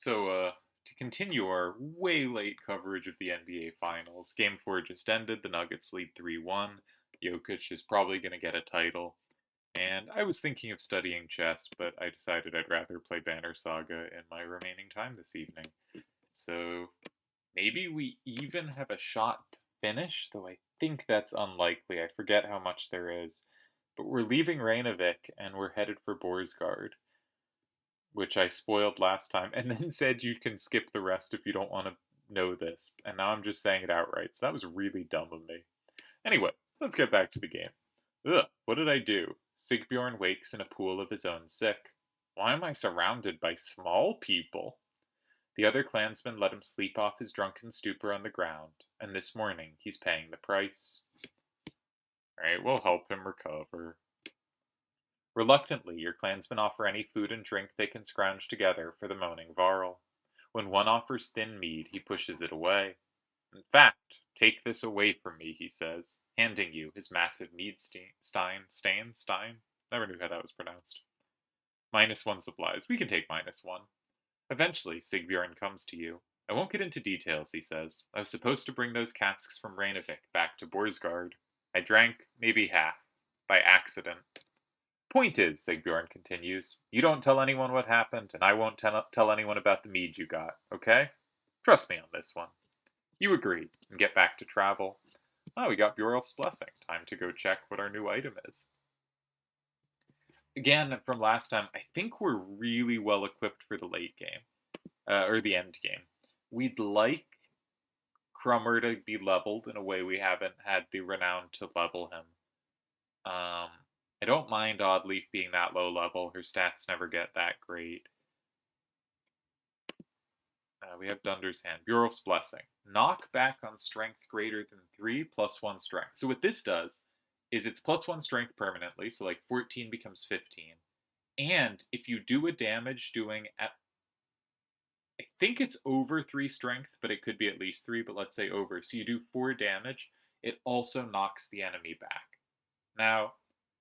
To continue our way late coverage of the NBA Finals, Game 4 just ended. The Nuggets lead 3-1. Jokic is probably going to get a title. And I was thinking of studying chess, but I decided I'd rather play Banner Saga in my remaining time this evening. So maybe we even have a shot to finish, though I think that's unlikely. I forget how much there is. But we're leaving Reykjavik and we're headed for Boersgard, which I spoiled last time, and then said you can skip the rest if you don't want to know this. And now I'm just saying it outright, so that was really dumb of me. Anyway, let's get back to the game. Ugh, what did I do? Sigbjorn wakes in a pool of his own sick. Why am I surrounded by small people? The other clansmen let him sleep off his drunken stupor on the ground, and this morning he's paying the price. Alright, we'll help him recover. Reluctantly, your clansmen offer any food and drink they can scrounge together for the moaning Varl. When one offers thin mead, he pushes it away. In fact, take this away from me, he says, handing you his massive mead stein? Never knew how that was pronounced. -1 supplies. We can take -1. Eventually, Sigbjorn comes to you. I won't get into details, he says. I was supposed to bring those casks from Reykjavik back to Boersgard. I drank maybe half, by accident. Point is, Sigbjorn continues, you don't tell anyone what happened, and I won't tell anyone about the mead you got, okay? Trust me on this one. You agree, and get back to travel. Oh, we got Bjorlf's blessing. Time to go check what our new item is. Again, from last time, I think we're really well equipped for the late game, or the end game. We'd like Crummer to be leveled in a way we haven't had the renown to level him. I don't mind Oddleaf being that low level. Her stats never get that great. We have Dunder's Hand. Bjorlf's Blessing. Knock back on strength greater than 3 +1 strength. So what this does is it's +1 strength permanently, so like 14 becomes 15. And if you do a damage doing at, I think it's over 3 strength, but it could be at least 3, but let's say over. So you do 4 damage, it also knocks the enemy back. Now,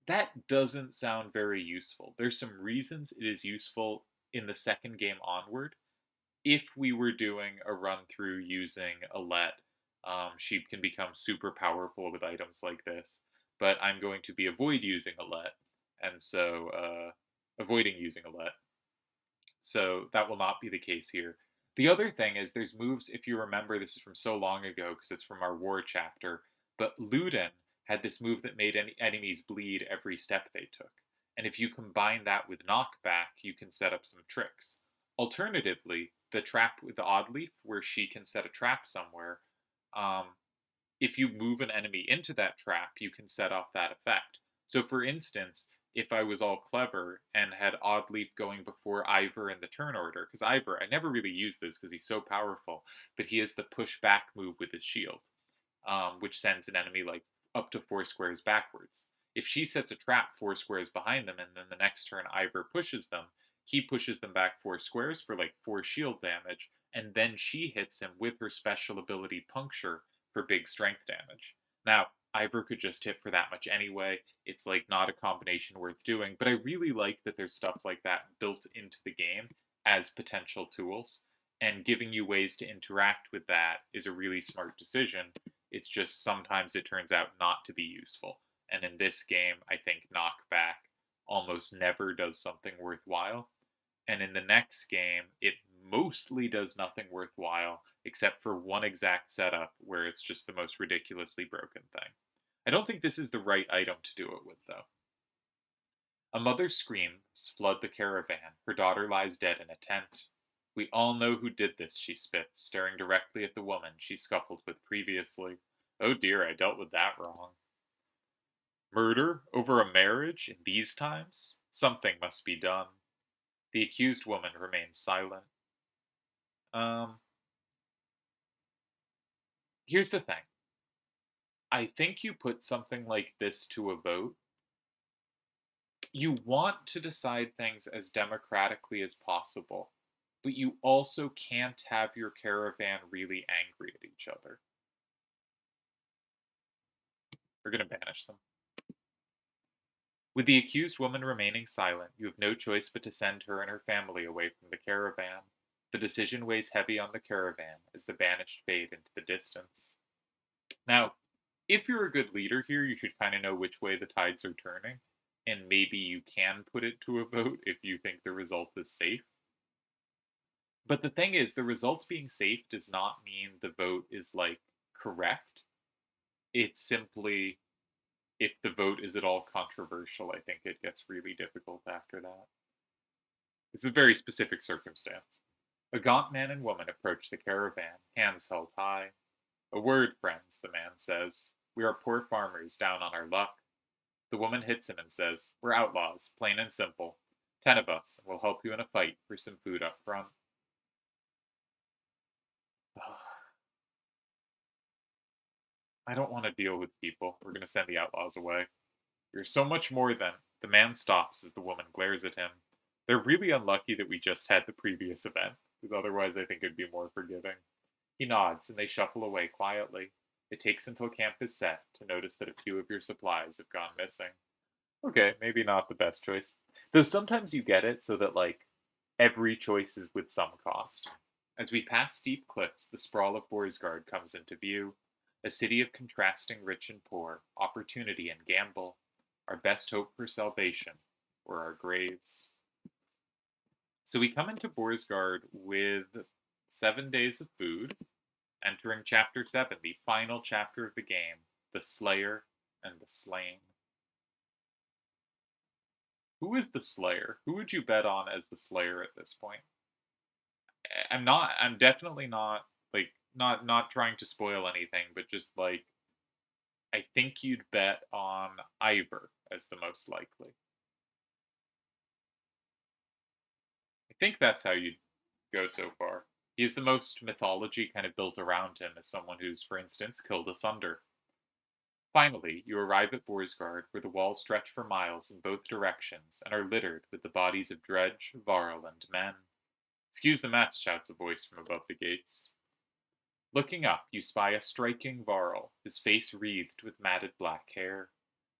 that doesn't sound very useful. There's some reasons it is useful in the second game onward. If we were doing a run through using Alette, she can become super powerful with items like this. But I'm going to be avoiding using Alette, so that will not be the case here. The other thing is there's moves, if you remember, this is from so long ago because it's from our war chapter, but Luden had this move that made enemies bleed every step they took. And if you combine that with knockback, you can set up some tricks. Alternatively, the trap with the Oddleaf, where she can set a trap somewhere, if you move an enemy into that trap, you can set off that effect. So for instance, if I was all clever and had Oddleaf going before Ivor in the turn order, because Ivor, I never really use this because he's so powerful, but he has the push back move with his shield, which sends an enemy like up to 4 squares backwards. If she sets a trap 4 squares behind them and then the next turn Ivor pushes them, he pushes them back 4 squares for like 4 shield damage, and then she hits him with her special ability Puncture for big strength damage. Now, Ivor could just hit for that much anyway. It's like not a combination worth doing, but I really like that there's stuff like that built into the game as potential tools, and giving you ways to interact with that is a really smart decision. It's just sometimes it turns out not to be useful. And in this game, I think knockback almost never does something worthwhile. And in the next game, it mostly does nothing worthwhile, except for one exact setup where it's just the most ridiculously broken thing. I don't think this is the right item to do it with, though. A mother's screams flood the caravan. Her daughter lies dead in a tent. We all know who did this, she spits, staring directly at the woman she scuffled with previously. Oh dear, I dealt with that wrong. Murder over a marriage in these times? Something must be done. The accused woman remains silent. Here's the thing. I think you put something like this to a vote. You want to decide things as democratically as possible, but you also can't have your caravan really angry at each other. We're going to banish them. With the accused woman remaining silent, you have no choice but to send her and her family away from the caravan. The decision weighs heavy on the caravan as the banished fade into the distance. Now, if you're a good leader here, you should kind of know which way the tides are turning, and maybe you can put it to a vote if you think the result is safe. But the thing is, the result being safe does not mean the vote is like correct. It's simply if the vote is at all controversial, I think it gets really difficult after that. This is a very specific circumstance. A gaunt man and woman approach the caravan, hands held high. A word, friends, the man says. We are poor farmers down on our luck. The woman hits him and says, We're outlaws, plain and simple. 10 of us, and we'll help you in a fight for some food up front. I don't want to deal with people. We're going to send the outlaws away. You're so much more than. The man stops as the woman glares at him. They're really unlucky that we just had the previous event, because otherwise I think it'd be more forgiving. He nods, and they shuffle away quietly. It takes until camp is set to notice that a few of your supplies have gone missing. Okay, maybe not the best choice. Though sometimes you get it so that, like, every choice is with some cost. As we pass steep cliffs, the sprawl of Boersgard comes into view. A city of contrasting rich and poor, opportunity and gamble, our best hope for salvation, or our graves. So we come into Boersgard with 7 days of food, entering chapter 7, the final chapter of the game, the Slayer and the Slain. Who is the Slayer? Who would you bet on as the Slayer at this point? I'm definitely not, like, not trying to spoil anything, but just, like, I think you'd bet on Ivor as the most likely. I think that's how you'd go so far. He has the most mythology kind of built around him as someone who's, for instance, killed a Sunder. Finally, you arrive at Boersgard, where the walls stretch for miles in both directions and are littered with the bodies of Dredge, Varl, and men. Excuse the mess, shouts a voice from above the gates. Looking up, you spy a striking Varl, his face wreathed with matted black hair.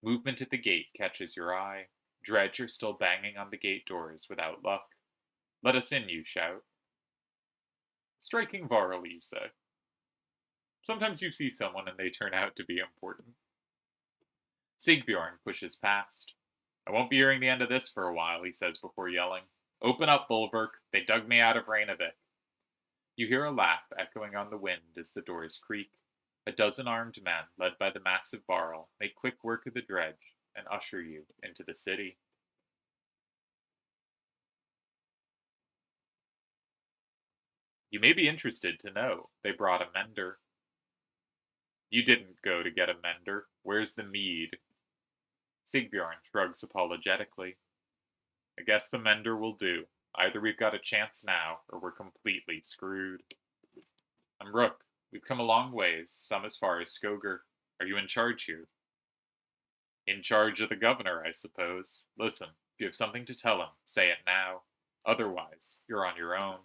Movement at the gate catches your eye. Dredge are still banging on the gate doors without luck. Let us in, you shout. Striking Varl, you say. Sometimes you see someone and they turn out to be important. Sigbjorn pushes past. I won't be hearing the end of this for a while, he says before yelling. Open up, Bulwark. They dug me out of Reynavik. You hear a laugh echoing on the wind as the doors creak. A dozen armed men, led by the massive Varl, make quick work of the dredge and usher you into the city. You may be interested to know they brought a mender. You didn't go to get a mender. Where's the mead? Sigbjorn shrugs apologetically. I guess the mender will do. Either we've got a chance now, or we're completely screwed. I'm Rook. We've come a long ways, some as far as Skoger. Are you in charge here? In charge of the governor, I suppose. Listen, if you have something to tell him, say it now. Otherwise, you're on your own.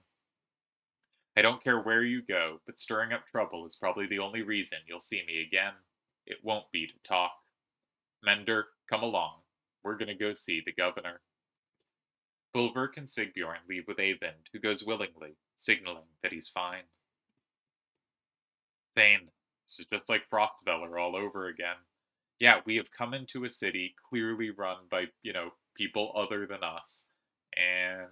I don't care where you go, but stirring up trouble is probably the only reason you'll see me again. It won't be to talk. Mender, come along. We're going to go see the governor. Bulwark and Sigbjorn leave with Eyvind, who goes willingly, signaling that he's fine. Thane, this is just like Frostveller all over again. Yeah, we have come into a city clearly run by, people other than us, and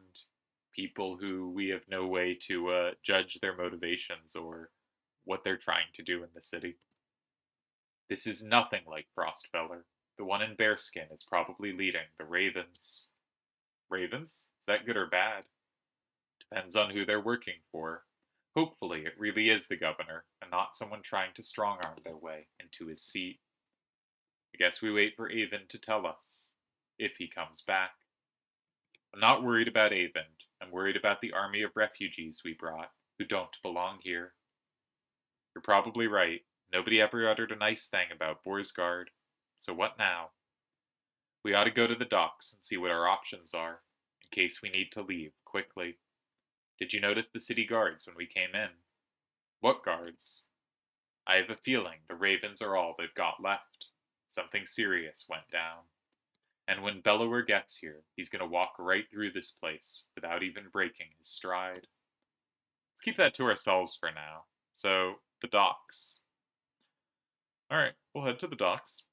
people who we have no way to judge their motivations or what they're trying to do in the city. This is nothing like Frostfeller. The one in bearskin is probably leading the Ravens. Ravens? Is that good or bad? Depends on who they're working for. Hopefully, it really is the governor, and not someone trying to strong-arm their way into his seat. I guess we wait for Eyvind to tell us, if he comes back. I'm not worried about Eyvind. I'm worried about the army of refugees we brought, who don't belong here. You're probably right. Nobody ever uttered a nice thing about Boersgard. So what now? We ought to go to the docks and see what our options are, in case we need to leave quickly. Did you notice the city guards when we came in? What guards? I have a feeling the Ravens are all they've got left. Something serious went down. And when Bellower gets here, he's going to walk right through this place without even breaking his stride. Let's keep that to ourselves for now. So, the docks. Alright, we'll head to the docks.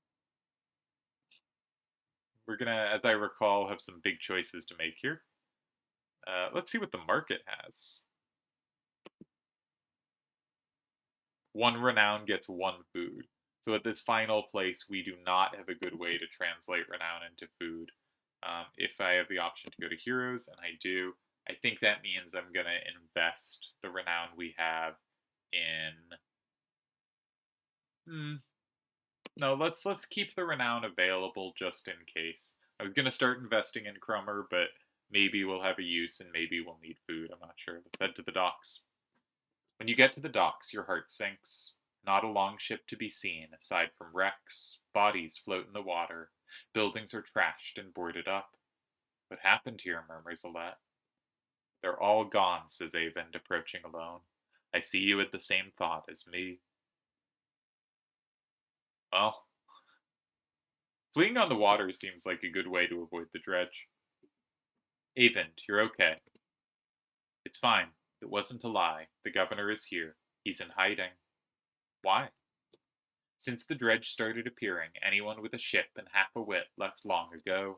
We're gonna, as I recall, have some big choices to make here. Let's see what the market has. One renown gets one food. So at this final place, we do not have a good way to translate renown into food. If I have the option to go to heroes, and I do, I think that means I'm going to invest the renown we have in. No, let's keep the renown available just in case. I was going to start investing in Crummer, but maybe we'll have a use and maybe we'll need food. I'm not sure. Let's head to the docks. When you get to the docks, your heart sinks. Not a long ship to be seen, aside from wrecks. Bodies float in the water. Buildings are trashed and boarded up. What happened here, murmurs Alette. They're all gone, says Avend, approaching alone. I see you had the same thought as me. Well, fleeing on the water seems like a good way to avoid the dredge. Avend, you're okay. It's fine. It wasn't a lie. The governor is here. He's in hiding. Why? Since the dredge started appearing, anyone with a ship and half a wit left long ago.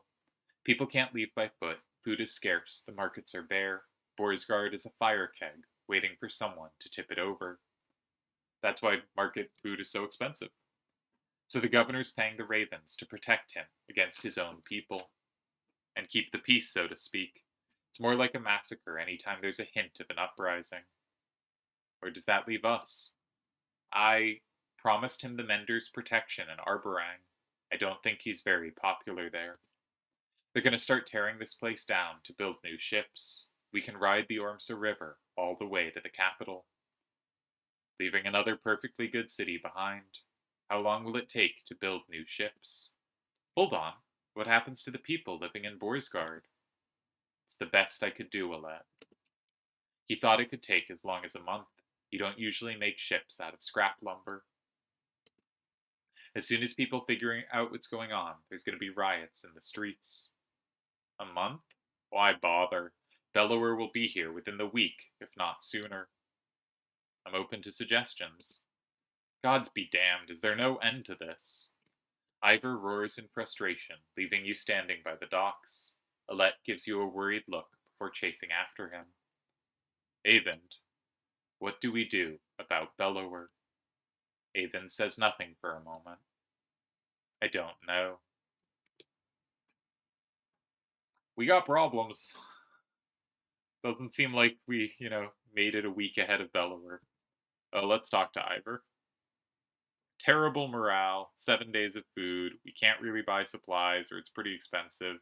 People can't leave by foot. Food is scarce. The markets are bare. Boersgard is a fire keg, waiting for someone to tip it over. That's why market food is so expensive. So the governor's paying the ravens to protect him against his own people. And keep the peace, so to speak. It's more like a massacre anytime there's a hint of an uprising. Where does that leave us? I promised him the Mender's protection in Arborang. I don't think he's very popular there. They're going to start tearing this place down to build new ships. We can ride the Ormsa River all the way to the capital, leaving another perfectly good city behind. How long will it take to build new ships? Hold on. What happens to the people living in Boersgard? It's the best I could do, Alette. He thought it could take as long as a month. You don't usually make ships out of scrap lumber. As soon as people figure out what's going on, there's going to be riots in the streets. A month? Why bother? Bellower will be here within the week, if not sooner. I'm open to suggestions. Gods be damned, is there no end to this? Ivor roars in frustration, leaving you standing by the docks. Alette gives you a worried look before chasing after him. Avend, what do we do about Bellower? Avend says nothing for a moment. I don't know. We got problems. Doesn't seem like we, made it a week ahead of Bellower. Let's talk to Ivor. Terrible morale, 7 days of food. We can't really buy supplies, or it's pretty expensive.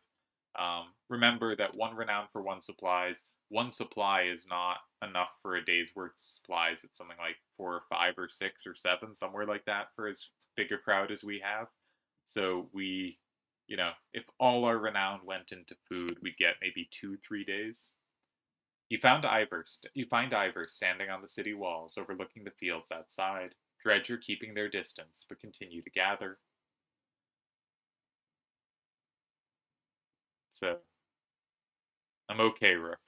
Remember that one renown for one supplies. One supply is not enough for a day's worth of supplies. It's something like 4 or 5 or 6 or 7, somewhere like that for as big a crowd as we have. So we, if all our renown went into food, we'd get maybe 2-3 days. You find Ivor standing on the city walls, overlooking the fields outside. Dredge are keeping their distance, but continue to gather. So, I'm okay, Rook.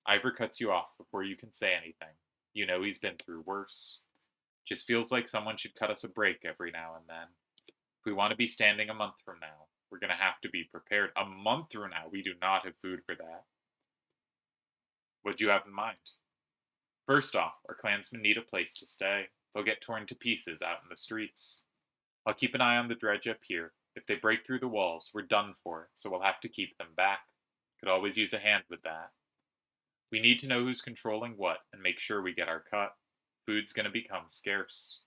Ivor cuts you off before you can say anything. You know he's been through worse. Just feels like someone should cut us a break every now and then. If we want to be standing a month from now, we're going to have to be prepared. A month from now, we do not have food for that. What do you have in mind? First off, our clansmen need a place to stay. They'll get torn to pieces out in the streets. I'll keep an eye on the dredge up here. If they break through the walls, we're done for, so we'll have to keep them back. Could always use a hand with that. We need to know who's controlling what and make sure we get our cut. Food's going to become scarce.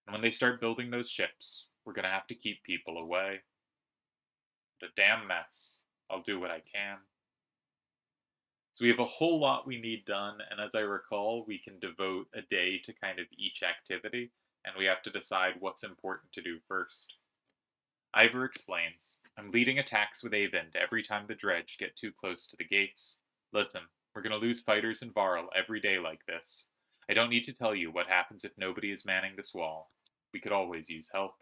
And when they start building those ships, we're going to have to keep people away. What a damn mess. I'll do what I can. So we have a whole lot we need done, and as I recall, we can devote a day to kind of each activity, and we have to decide what's important to do first. Ivor explains, I'm leading attacks with Avend every time the dredge get too close to the gates. Listen, we're going to lose fighters in Varl every day like this. I don't need to tell you what happens if nobody is manning this wall. We could always use help.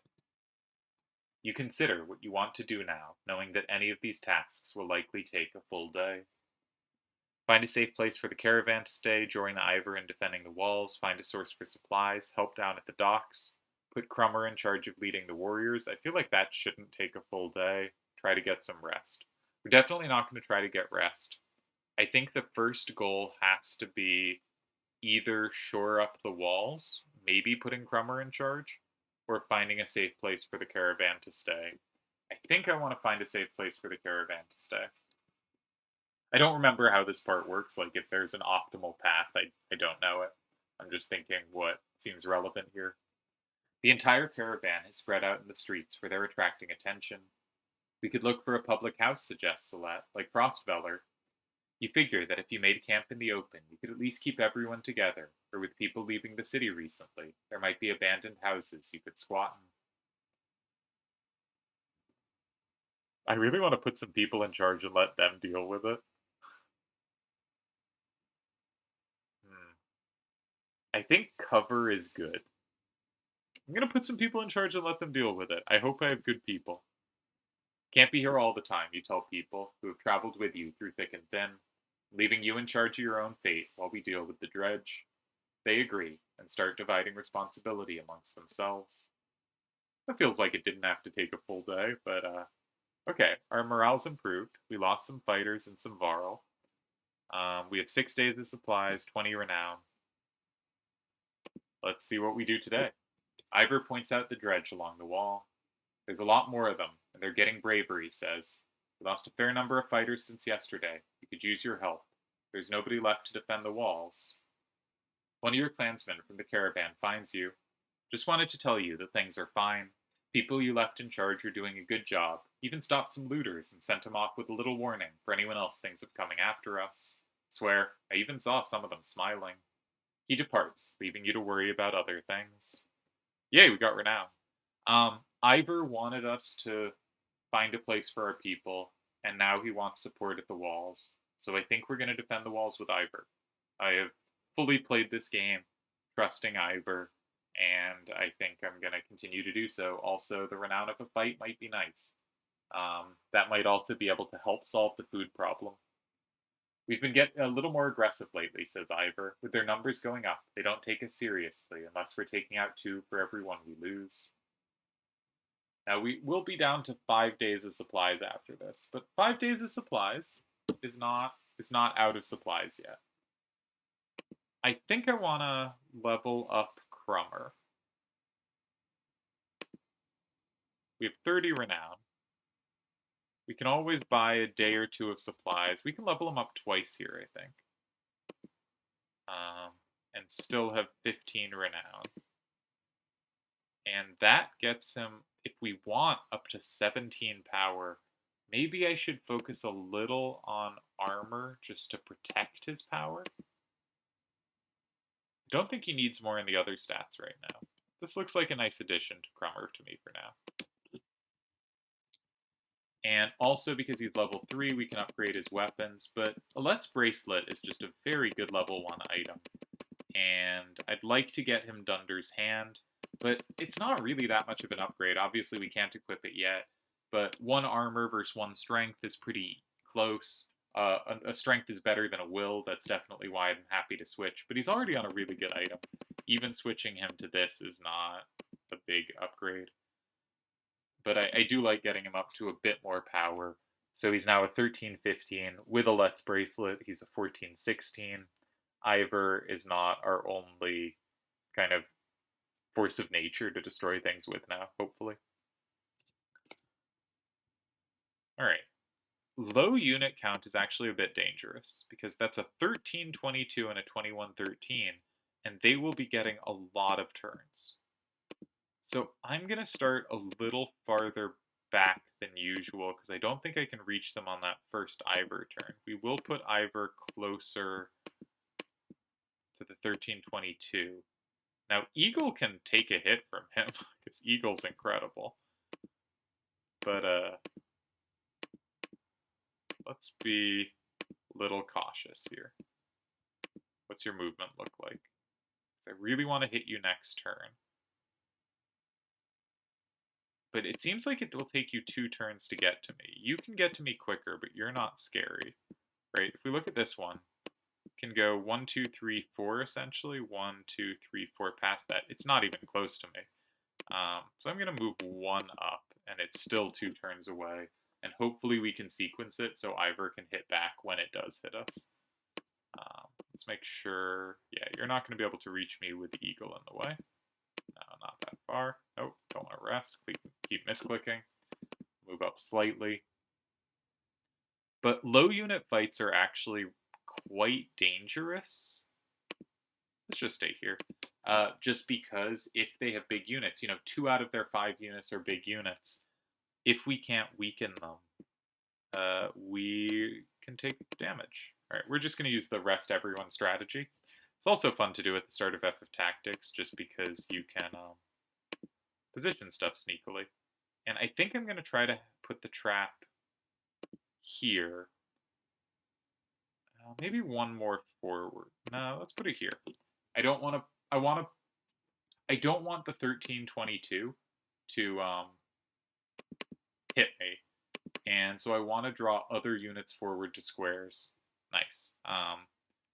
You consider what you want to do now, knowing that any of these tasks will likely take a full day. Find a safe place for the caravan to stay, join the Ivor in defending the walls, find a source for supplies, help down at the docks, put Crummer in charge of leading the warriors. I feel like that shouldn't take a full day. Try to get some rest. We're definitely not going to try to get rest. I think the first goal has to be either shore up the walls, maybe putting Crummer in charge, or finding a safe place for the caravan to stay. I think I want to find a safe place for the caravan to stay. I don't remember how this part works, like if there's an optimal path, I don't know it. I'm just thinking what seems relevant here. The entire caravan is spread out in the streets where they're attracting attention. We could look for a public house, suggests Celeste, like Frostveller. You figure that if you made camp in the open, you could at least keep everyone together, or with people leaving the city recently, there might be abandoned houses you could squat in. I really want to put some people in charge and let them deal with it. I think cover is good. I'm going to put some people in charge and let them deal with it. I hope I have good people. Can't be here all the time, you tell people who have traveled with you through thick and thin, leaving you in charge of your own fate while we deal with the dredge. They agree and start dividing responsibility amongst themselves. That feels like it didn't have to take a full day, but okay, our morale's improved. We lost some fighters and some Varl. We have 6 days of supplies, 20 renown. Let's see what we do today. Ivor points out the dredge along the wall. There's a lot more of them, and they're getting braver, he says. We lost a fair number of fighters since yesterday. We could use your help. There's nobody left to defend the walls. One of your clansmen from the caravan finds you. Just wanted to tell you that things are fine. People you left in charge are doing a good job. Even stopped some looters and sent them off with a little warning for anyone else thinks of coming after us. Swear, I even saw some of them smiling. He departs, leaving you to worry about other things. Yay, we got renown. Ivor wanted us to find a place for our people, and now he wants support at the walls. So I think we're going to defend the walls with Ivor. I have fully played this game, trusting Ivor, and I think I'm going to continue to do so. Also, the renown of a fight might be nice. That might also be able to help solve the food problem. We've been getting a little more aggressive lately, says Ivor. With their numbers going up, they don't take us seriously unless we're taking out 2 for every 1 we lose. Now, we will be down to 5 days of supplies after this, but 5 days of supplies is not out of supplies yet. I think I want to level up Crummer. We have 30 renown. We can always buy a day or 2 of supplies. We can level him up twice here, I think. And still have 15 renown. And that gets him, if we want, up to 17 power. Maybe I should focus a little on armor just to protect his power. I don't think he needs more in the other stats right now. This looks like a nice addition to Crummer to me for now. And also because he's level 3, we can upgrade his weapons, but a Let's Bracelet is just a very good level 1 item. And I'd like to get him Dunder's Hand, but it's not really that much of an upgrade. Obviously, we can't equip it yet, but 1 armor versus 1 strength is pretty close. A strength is better than a will. That's definitely why I'm happy to switch, but he's already on a really good item. Even switching him to this is not a big upgrade. But I do like getting him up to a bit more power. So he's now a 13-15 with a Let's Bracelet. He's a 14-16. Ivor is not our only kind of force of nature to destroy things with now, hopefully. Alright. Low unit count is actually a bit dangerous, because that's a 13-22 and a 21-13, and they will be getting a lot of turns. So I'm going to start a little farther back than usual, because I don't think I can reach them on that first Ivor turn. We will put Ivor closer to the 13-22. Now, Eagle can take a hit from him, because Eagle's incredible. But, let's be a little cautious here. What's your movement look like? Because I really want to hit you next turn. But it seems like it will take you 2 turns to get to me. You can get to me quicker, but you're not scary, right? If we look at this one, can go 1, 2, 3, 4 essentially. 1, 2, 3, 4 past that. It's not even close to me. So I'm going to move 1 up, and it's still 2 turns away. And hopefully we can sequence it so Ivor can hit back when it does hit us. Let's make sure. Yeah, you're not going to be able to reach me with the eagle in the way. No, not that far. Nope, don't want to rest. Keep misclicking. Move up slightly. But low unit fights are actually quite dangerous. Let's just stay here. Just because if they have big units, 2 out of their 5 units are big units. If we can't weaken them, we can take damage. All right, we're just going to use the rest everyone strategy. It's also fun to do at the start of FF Tactics, just because you can position stuff sneakily. And I think I'm going to try to put the trap here. Maybe 1 more forward. No, let's put it here. I don't want the 1322 to hit me. And so I want to draw other units forward to squares. Nice.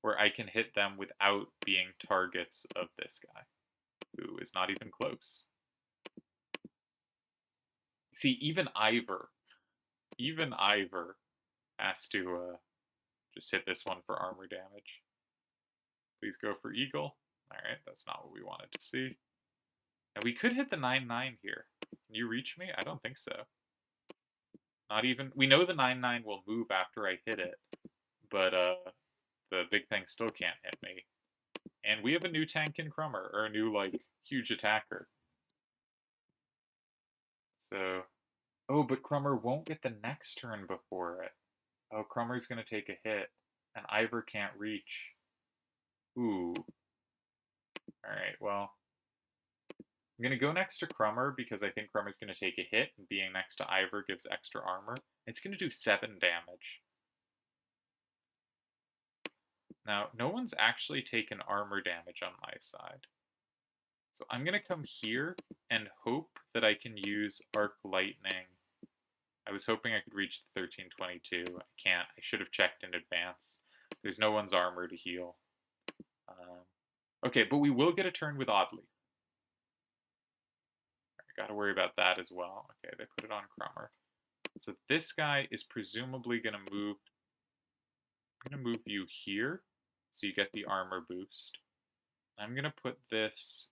Where I can hit them without being targets of this guy, who is not even close. See, even Ivor has to just hit this one for armor damage. Please go for eagle. All right, that's not what we wanted to see. Now we could hit the 9-9 here. Can you reach me? I don't think so. Not even. We know the 9-9 will move after I hit it, but the big thing still can't hit me. And we have a new tank in Crummer, or a new huge attacker. So, oh, but Crummer won't get the next turn before it. Oh, Crummer's gonna take a hit, and Ivor can't reach. Ooh. Alright, well. I'm gonna go next to Crummer because I think Crummer's gonna take a hit, and being next to Ivor gives extra armor. It's gonna do 7 damage. Now, no one's actually taken armor damage on my side. So I'm gonna come here and hope that I can use Arc Lightning. I was hoping I could reach the 1322. I can't. I should have checked in advance. There's no one's armor to heal. Okay, but we will get a turn with Oddly. I gotta worry about that as well. Okay, they put it on Crummer. So this guy is presumably gonna move. I'm gonna move you here, so you get the armor boost. I'm gonna put this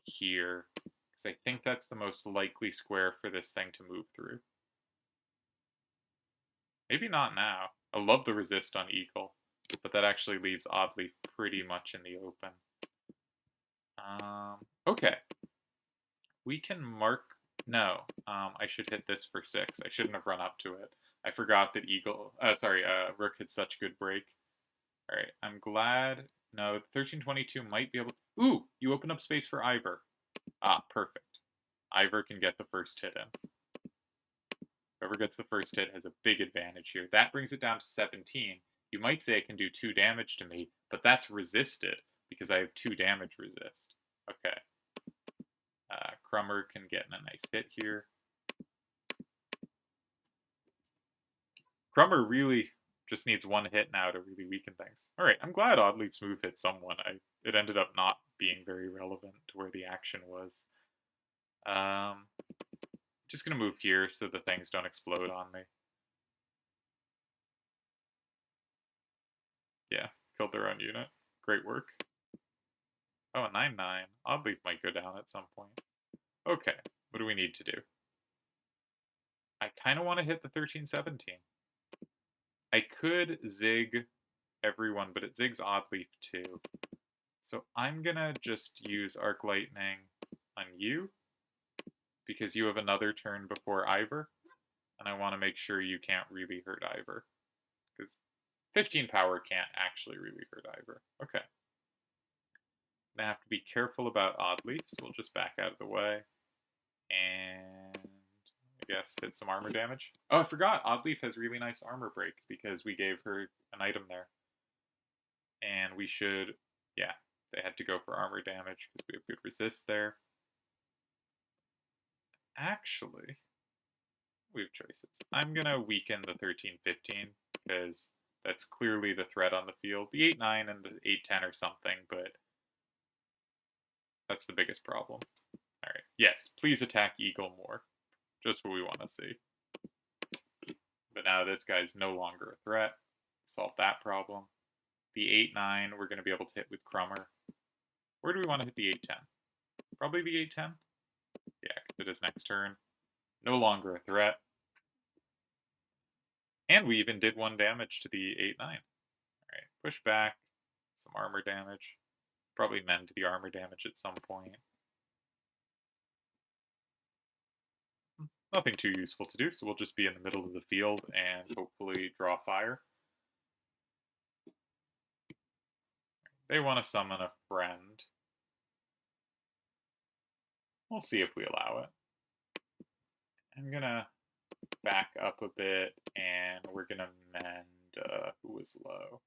here, because I think that's the most likely square for this thing to move through. Maybe not now. I love the resist on Eagle, but that actually leaves Oddly pretty much in the open. Okay. We can mark... No, I should hit this for 6. I shouldn't have run up to it. I forgot that Rook had such good break. Alright, I'm glad... No, 1322 might be able to... Ooh! You open up space for Ivor. Ah, perfect. Ivor can get the first hit in. Whoever gets the first hit has a big advantage here. That brings it down to 17. You might say it can do 2 damage to me, but that's resisted, because I have 2 damage resist. Okay. Crummer can get in a nice hit here. Crummer really just needs 1 hit now to really weaken things. Alright, I'm glad Oddleaf's move hit someone. It ended up not being very relevant to where the action was. Just gonna move here so the things don't explode on me. Yeah, killed their own unit. Great work. Oh, a 9-9. Oddleaf might go down at some point. Okay, what do we need to do? I kind of want to hit the 1317. I could zig everyone, but it zigs Oddleaf too. So I'm gonna just use Arc Lightning on you, because you have another turn before Ivor, and I want to make sure you can't really hurt Ivor, because 15 power can't actually really hurt Ivor. Okay. I'm gonna have to be careful about Oddleaf, so we'll just back out of the way. And I guess hit some armor damage. Oh, I forgot. Oddleaf has really nice armor break because we gave her an item there. And we should, yeah, they had to go for armor damage because we have good resist there. Actually, we have choices. I'm gonna weaken the 1315 because That's clearly the threat on the field. The 8-9 and the 8-10 or something, but that's the biggest problem. All right. Yes, please attack Eagle more. Just what we want to see. But now this guy's no longer a threat. Solve that problem. The 8-9 we're going to be able to hit with Crummer. Where do we want to hit the 8-10? Probably the 8-10? Yeah, because it is next turn. No longer a threat. And we even did 1 damage to the 8-9. Alright, push back. Some armor damage. Probably mend the armor damage at some point. Nothing too useful to do, so we'll just be in the middle of the field and hopefully draw fire. They want to summon a friend. We'll see if we allow it. I'm gonna back up a bit, and we're gonna mend, who was low?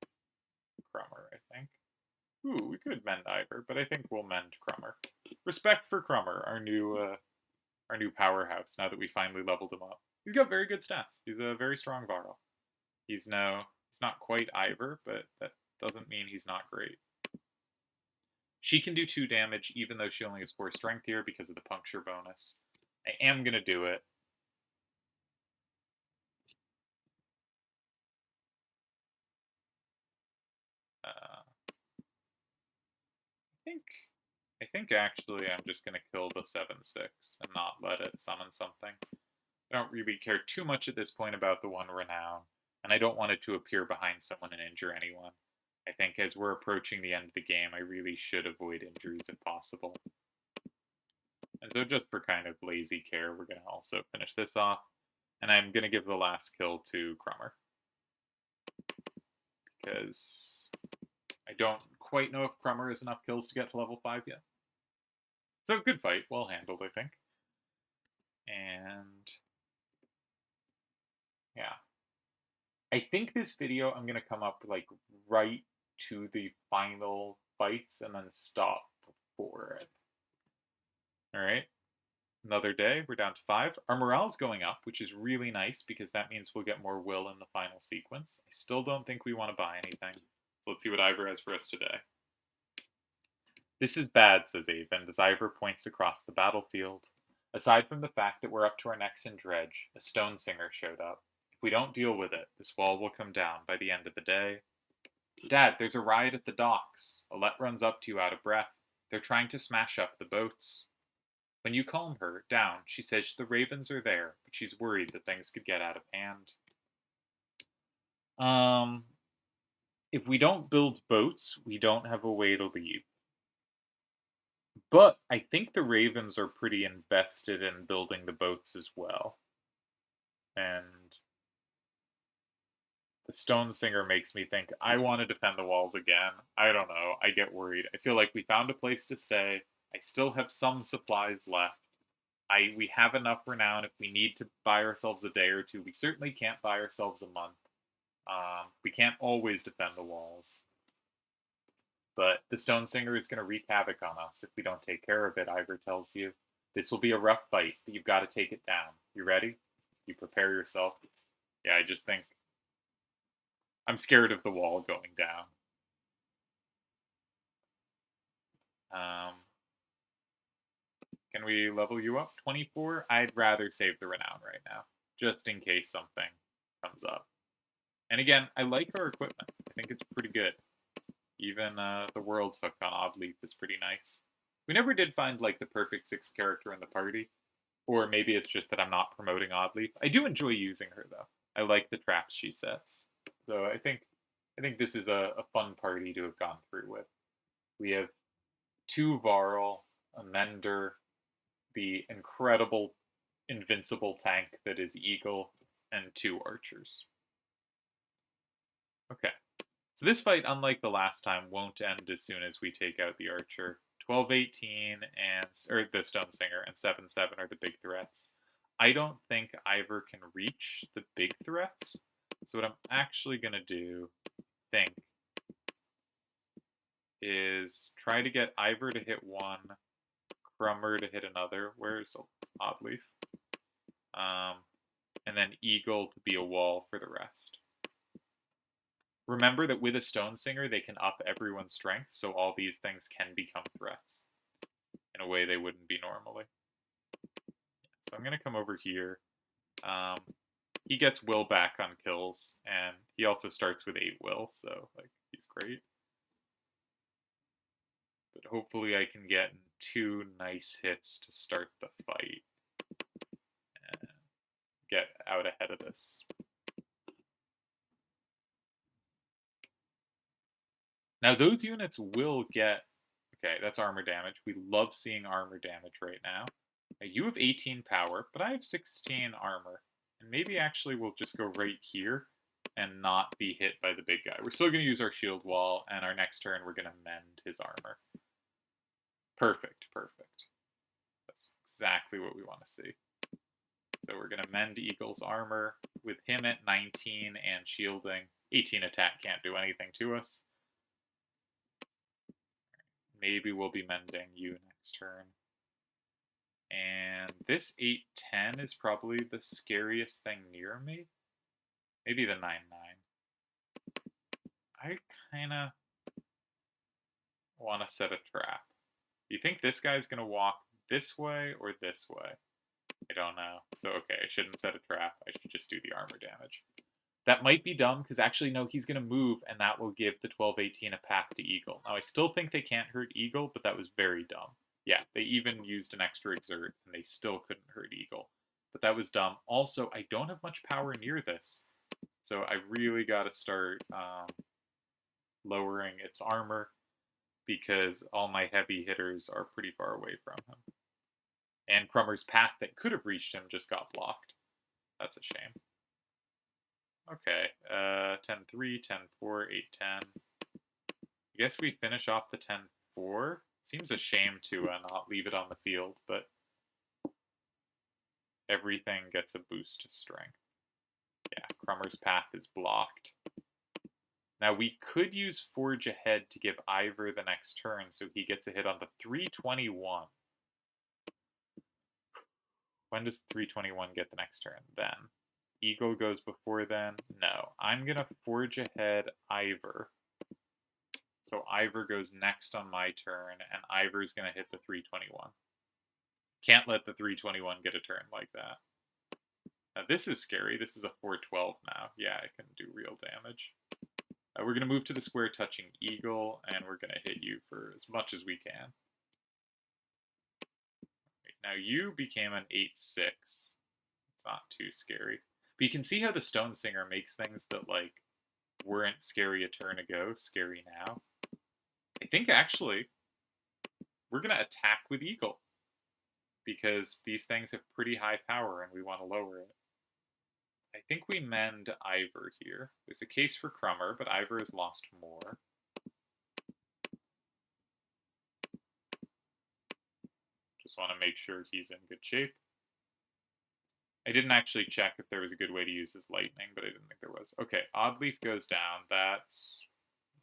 Crummer, I think. Ooh, we could mend Ivor, but I think we'll mend Crummer. Respect for Crummer, our new powerhouse, now that we finally leveled him up. He's got very good stats. He's a very strong Varl. He's not quite Ivor, but that doesn't mean he's not great. She can do 2 damage, even though she only has 4 strength here because of the puncture bonus. I am gonna do it. I think actually I'm just gonna kill the 7/6 and not let it summon something. I don't really care too much at this point about the 1 Renown, and I don't want it to appear behind someone and injure anyone. I think as we're approaching the end of the game, I really should avoid injuries if possible. And so just for kind of lazy care, we're going to also finish this off. And I'm going to give the last kill to Crummer. Because I don't quite know if Crummer has enough kills to get to level 5 yet. So good fight, well handled, I think. And yeah. I think this video I'm going to come up like right to the final fights and then stop before it. Alright. Another day, we're down to 5. Our morale's going up, which is really nice because that means we'll get more will in the final sequence. I still don't think we want to buy anything. So let's see what Ivor has for us today. This is bad, says Avon, as Ivor points across the battlefield. Aside from the fact that we're up to our necks in dredge, a stone singer showed up. If we don't deal with it, this wall will come down by the end of the day. Dad, there's a riot at the docks. Alette runs up to you out of breath. They're trying to smash up the boats. When you calm her down, she says the ravens are there, but she's worried that things could get out of hand. If we don't build boats, we don't have a way to leave. But I think the ravens are pretty invested in building the boats as well. And the stone singer makes me think, I want to defend the walls again. I don't know. I get worried. I feel like we found a place to stay. I still have some supplies left. We have enough renown if we need to buy ourselves a day or 2. We certainly can't buy ourselves a month. We can't always defend the walls. But the stone singer is going to wreak havoc on us if we don't take care of it, Ivor tells you. This will be a rough fight, but you've got to take it down. You ready? You prepare yourself. Yeah, I just think I'm scared of the wall going down. Can we level you up? 24? I'd rather save the renown right now, just in case something comes up. And again, I like our equipment. I think it's pretty good. Even the World's Hook on Oddleaf is pretty nice. We never did find like the perfect 6th character in the party. Or maybe it's just that I'm not promoting Oddleaf. I do enjoy using her though. I like the traps she sets. So I think this is a fun party to have gone through with. We have 2 Varl, a Mender, the incredible invincible tank that is Eagle, and 2 archers. Okay. So this fight, unlike the last time, won't end as soon as we take out the archer. 12-18 or the stone singer and 7-7 are the big threats. I don't think Ivor can reach the big threats. So what I'm actually going to do, is try to get Ivor to hit 1, Crummer to hit another. Where's Oddleaf? And then Eagle to be a wall for the rest. Remember that with a Stone Singer, they can up everyone's strength, so all these things can become threats in a way they wouldn't be normally. So I'm going to come over here. He gets will back on kills, and he also starts with 8 will, so like he's great. But hopefully I can get 2 nice hits to start the fight and get out ahead of this. Now those units will get, okay, that's armor damage. We love seeing armor damage right now. Now, you have 18 power, but I have 16 armor. And maybe actually we'll just go right here and not be hit by the big guy. We're still going to use our shield wall, and our next turn we're going to mend his armor. Perfect, perfect. That's exactly what we want to see. So we're going to mend Eagle's armor with him at 19 and shielding. 18 attack can't do anything to us. Maybe we'll be mending you next turn. And this 8-10 is probably the scariest thing near me. Maybe the 9-9. I kind of want to set a trap. Do you think this guy's going to walk this way or this way? I don't know. So, okay, I shouldn't set a trap. I should just do the armor damage. That might be dumb, because actually, no, he's going to move, and that will give the 12-18 a pack to Eagle. Now, I still think they can't hurt Eagle, but that was very dumb. Yeah, they even used an extra exert, and they still couldn't hurt Eagle. But that was dumb. Also, I don't have much power near this, so I really got to start lowering its armor, because all my heavy hitters are pretty far away from him. And Crummer's path that could have reached him just got blocked. That's a shame. Okay, 10-3, 10-4, 8-10. I guess we finish off the 10-4. Seems a shame to not leave it on the field, but everything gets a boost to strength. Yeah, Crummer's path is blocked. Now we could use Forge Ahead to give Ivor the next turn, so he gets a hit on the 321. When does 321 get the next turn? Then. Eagle goes before then? No. I'm going to Forge Ahead Ivor. So Ivor goes next on my turn, and Ivor's going to hit the 321. Can't let the 321 get a turn like that. Now this is scary. This is a 412 now. Yeah, I can do real damage. We're going to move to the square touching Eagle, and we're going to hit you for as much as we can. Now you became an 8-6. It's not too scary. But you can see how the Stone Singer makes things that, like, weren't scary a turn ago, scary now. I think, actually, we're going to attack with Eagle. Because these things have pretty high power, and we want to lower it. I think we mend Ivor here. There's a case for Crummer, but Ivor has lost more. Just want to make sure he's in good shape. I didn't actually check if there was a good way to use his lightning, but I didn't think there was. Okay, Oddleaf goes down. That's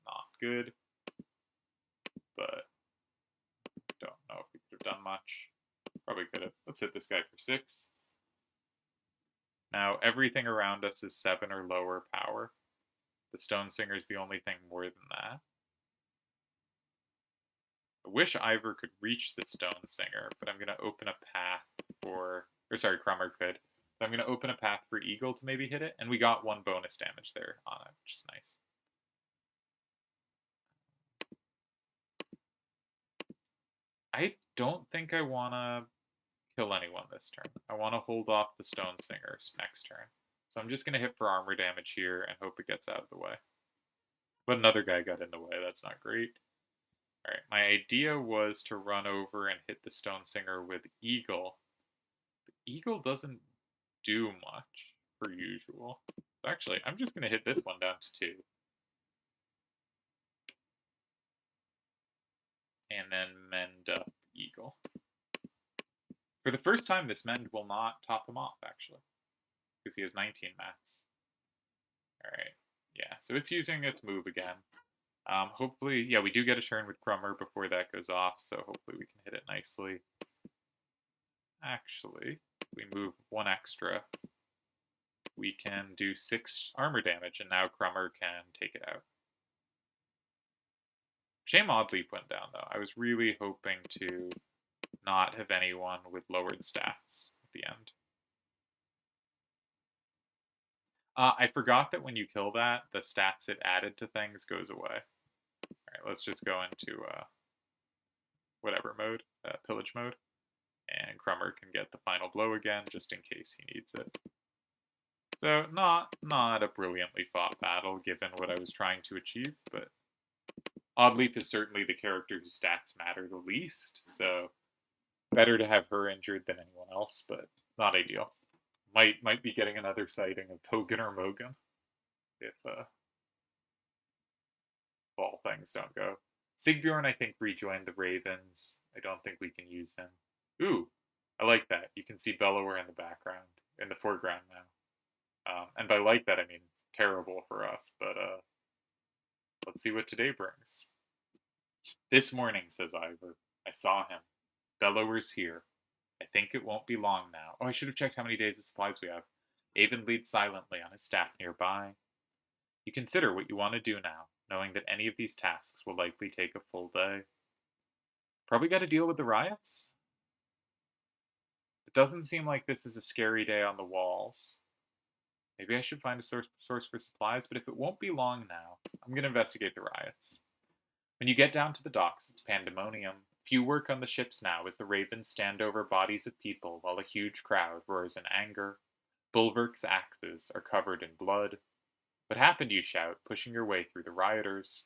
not good. But don't know if we could have done much. Probably could have. Let's hit this guy for 6. Now, everything around us is 7 or lower power. The Stone Singer is the only thing more than that. I wish Ivor could reach the Stone Singer, but I'm going to open a path for... Or sorry, Crummer could. But I'm going to open a path for Eagle to maybe hit it, and we got 1 bonus damage there on it, which is nice. I don't think I want to kill anyone this turn. I want to hold off the Stone Singers next turn. So I'm just going to hit for armor damage here and hope it gets out of the way. But another guy got in the way. That's not great. Alright, my idea was to run over and hit the Stone Singer with Eagle. But Eagle doesn't do much, per usual. So actually, I'm just going to hit this one down to 2. And then mend up Eagle. For the first time, this mend will not top him off, actually. Because he has 19 max. Alright, yeah, so it's using its move again. Hopefully, yeah, we do get a turn with Crummer before that goes off, so hopefully we can hit it nicely. Actually, we move 1 extra. we can do 6 armor damage, and now Crummer can take it out. Shame Oddleaf went down, though. I was really hoping to not have anyone with lowered stats at the end. I forgot that when you kill that, the stats it added to things goes away. Alright, let's just go into whatever mode, pillage mode. And Crummer can get the final blow again, just in case he needs it. So, not a brilliantly fought battle, given what I was trying to achieve, but Oddleaf is certainly the character whose stats matter the least, so better to have her injured than anyone else, but not ideal. Might be getting another sighting of Togan or Mogan if all things don't go. Sigbjorn, I think, rejoined the Ravens. I don't think we can use him. Ooh, I like that. You can see Bellower in the background, in the foreground now. And by like that, I mean it's terrible for us, but let's see what today brings. This morning, says Ivor, I saw him. Bellower's here. I think it won't be long now. Oh, I should have checked how many days of supplies we have. Avon leads silently on his staff nearby. You consider what you want to do now, knowing that any of these tasks will likely take a full day. Probably got to deal with the riots? It doesn't seem like this is a scary day on the walls. Maybe I should find a source for supplies, but if it won't be long now, I'm going to investigate the riots. When you get down to the docks, it's pandemonium. Few work on the ships now as the Ravens stand over bodies of people while a huge crowd roars in anger. Bulwark's axes are covered in blood. What happened, you shout, pushing your way through the rioters.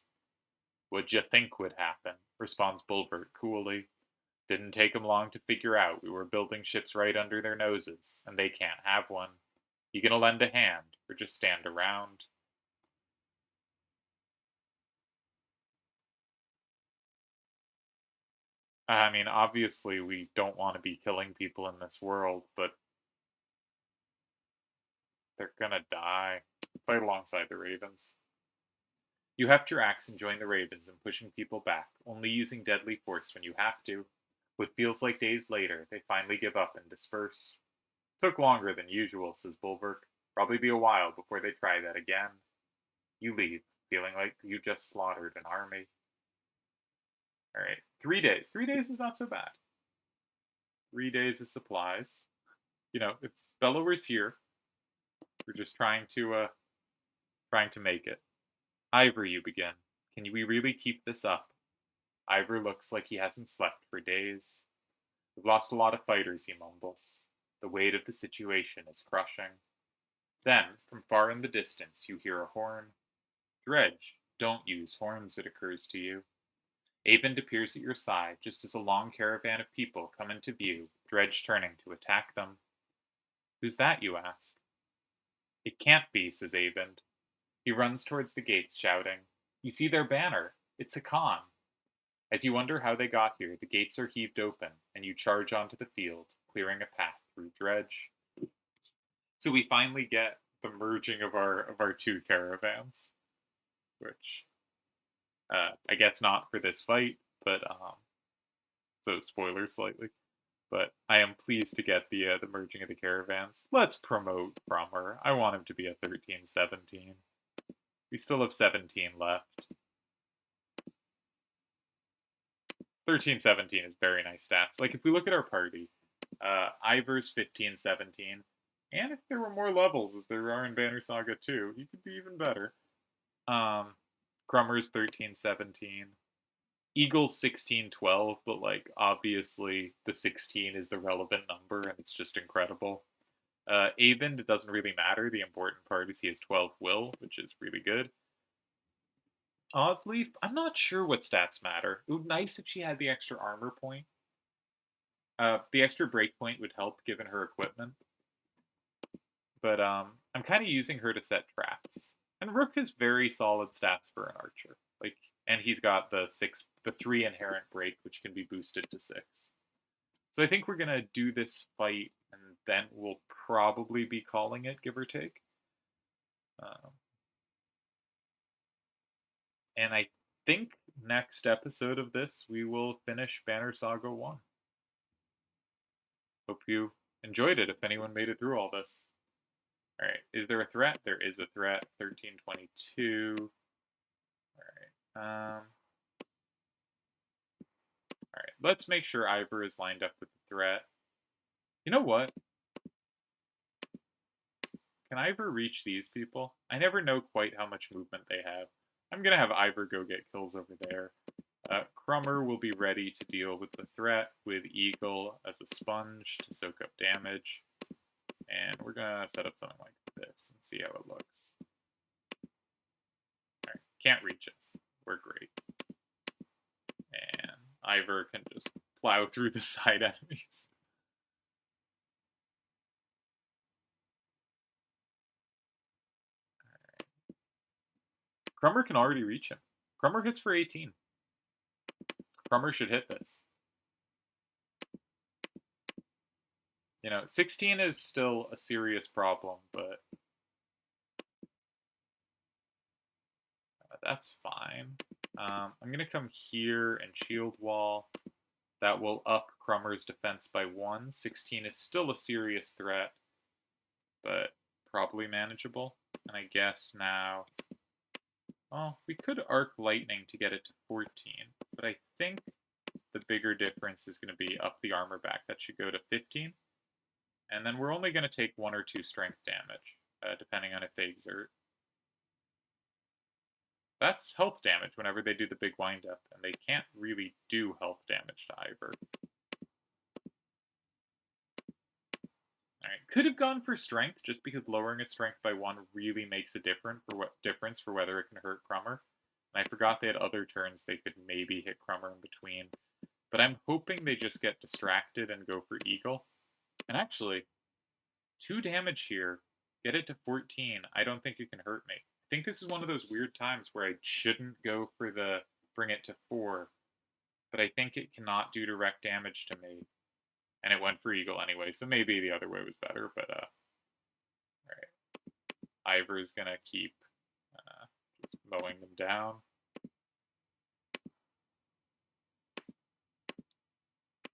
What'd you think would happen? Responds Bulwark coolly. Didn't take them long to figure out we were building ships right under their noses, and they can't have one. You gonna lend a hand, or just stand around? I mean, obviously we don't want to be killing people in this world, but they're gonna die. Fight alongside the Ravens. You heft your axe and join the Ravens in pushing people back, only using deadly force when you have to. What feels like days later, they finally give up and disperse. Took longer than usual, says Bulwark. Probably be a while before they try that again. You leave, feeling like you just slaughtered an army. Alright, 3 days. 3 days is not so bad. 3 days of supplies. You know, if Bellower's here, we're just trying to make it. Ivor, you begin. Can we really keep this up? Ivor looks like he hasn't slept for days. We've lost a lot of fighters, he mumbles. The weight of the situation is crushing. Then, from far in the distance, you hear a horn. Dredge, don't use horns, it occurs to you. Avon appears at your side just as a long caravan of people come into view, Dredge turning to attack them. Who's that, you ask? It can't be, says Avon. He runs towards the gates, shouting, You see their banner. It's a Khan. As you wonder how they got here, the gates are heaved open, and you charge onto the field, clearing a path through Dredge. So we finally get the merging of our two caravans, which I guess not for this fight, but so spoilers slightly. But I am pleased to get the merging of the caravans. Let's promote Crummer. I want him to be a 13-17. We still have 17 left. 13-17 is very nice stats. Like, if we look at our party, Ivor's 15-17, and if there were more levels, as there are in Banner Saga 2, he could be even better. Crummer's 13-17. Eagle's 16-12, but, like, obviously the 16 is the relevant number, and it's just incredible. Avon, it doesn't really matter. The important part is he has 12 will, which is really good. Oddleaf, I'm not sure what stats matter. It would be nice if she had the extra armor point. The extra break point would help given her equipment. But I'm kind of using her to set traps. And Rook has very solid stats for an archer. Like, and he's got the 3 inherent break, which can be boosted to 6. So I think we're gonna do this fight, and then we'll probably be calling it, give or take. And I think next episode of this, we will finish Banner Saga 1. Hope you enjoyed it, if anyone made it through all this. All right, is there a threat? There is a threat. 1322. All right. All right. Let's make sure Ivor is lined up with the threat. You know what? Can Ivor reach these people? I never know quite how much movement they have. I'm gonna have Ivor go get kills over there. Crummer will be ready to deal with the threat with Eagle as a sponge to soak up damage. And we're gonna set up something like this and see how it looks. Alright, can't reach us. We're great. And Ivor can just plow through the side enemies. Alright. Crummer can already reach him. Crummer hits for 18. Crummer should hit this. You know, 16 is still a serious problem, but that's fine. I'm going to come here and shield wall. That will up Crummer's defense by 1. 16 is still a serious threat, but probably manageable. And I guess now, well, we could arc lightning to get it to 14, but I think the bigger difference is going to be up the armor back. That should go to 15. And then we're only going to take 1 or 2 strength damage, depending on if they exert. That's health damage whenever they do the big wind-up, and they can't really do health damage to Ivor. Alright, could have gone for strength, just because lowering its strength by 1 really makes a difference for whether it can hurt Crummer. And I forgot they had other turns they could maybe hit Crummer in between. But I'm hoping they just get distracted and go for Eagle. And actually, 2 damage here, get it to 14, I don't think it can hurt me. I think this is one of those weird times where I shouldn't go for the bring it to 4, but I think it cannot do direct damage to me. And it went for Eagle anyway, so maybe the other way was better, but alright. Ivor is gonna keep just mowing them down.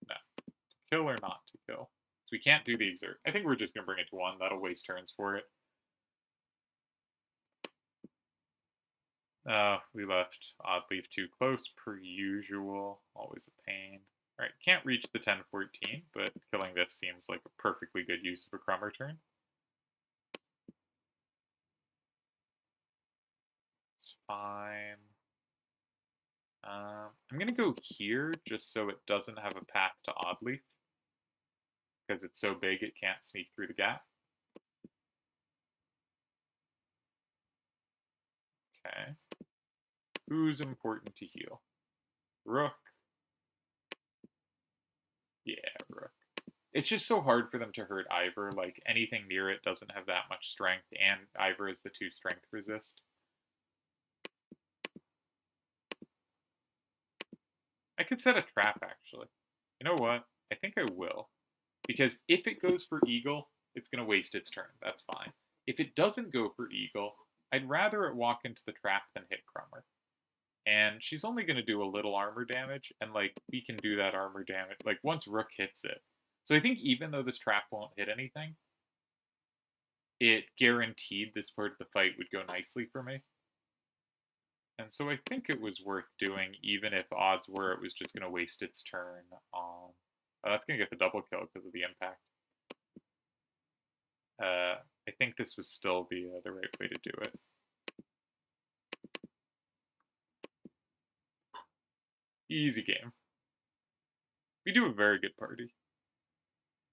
No. To kill or not to kill? So we can't do the exert. I think we're just gonna bring it to 1, that'll waste turns for it. We left Oddleaf too close, per usual. Always a pain. Alright, can't reach the 10-14, but killing this seems like a perfectly good use of a Crummer turn. It's fine. I'm gonna go here, just so it doesn't have a path to Oddleaf. Because it's so big it can't sneak through the gap. Okay. Who's important to heal? Rook. Yeah, Rook. It's just so hard for them to hurt Ivor. Like, anything near it doesn't have that much strength, and Ivor is the 2 strength resist. I could set a trap, actually. You know what? I think I will. Because if it goes for Eagle, it's going to waste its turn. That's fine. If it doesn't go for Eagle, I'd rather it walk into the trap than hit Crummer. And she's only going to do a little armor damage, and, like, we can do that armor damage, like, once Rook hits it. So I think even though this trap won't hit anything, it guaranteed this part of the fight would go nicely for me. And so I think it was worth doing, even if odds were it was just going to waste its turn on... that's going to get the double kill because of the impact. I think this was still the right way to do it. Easy game. We do a very good party.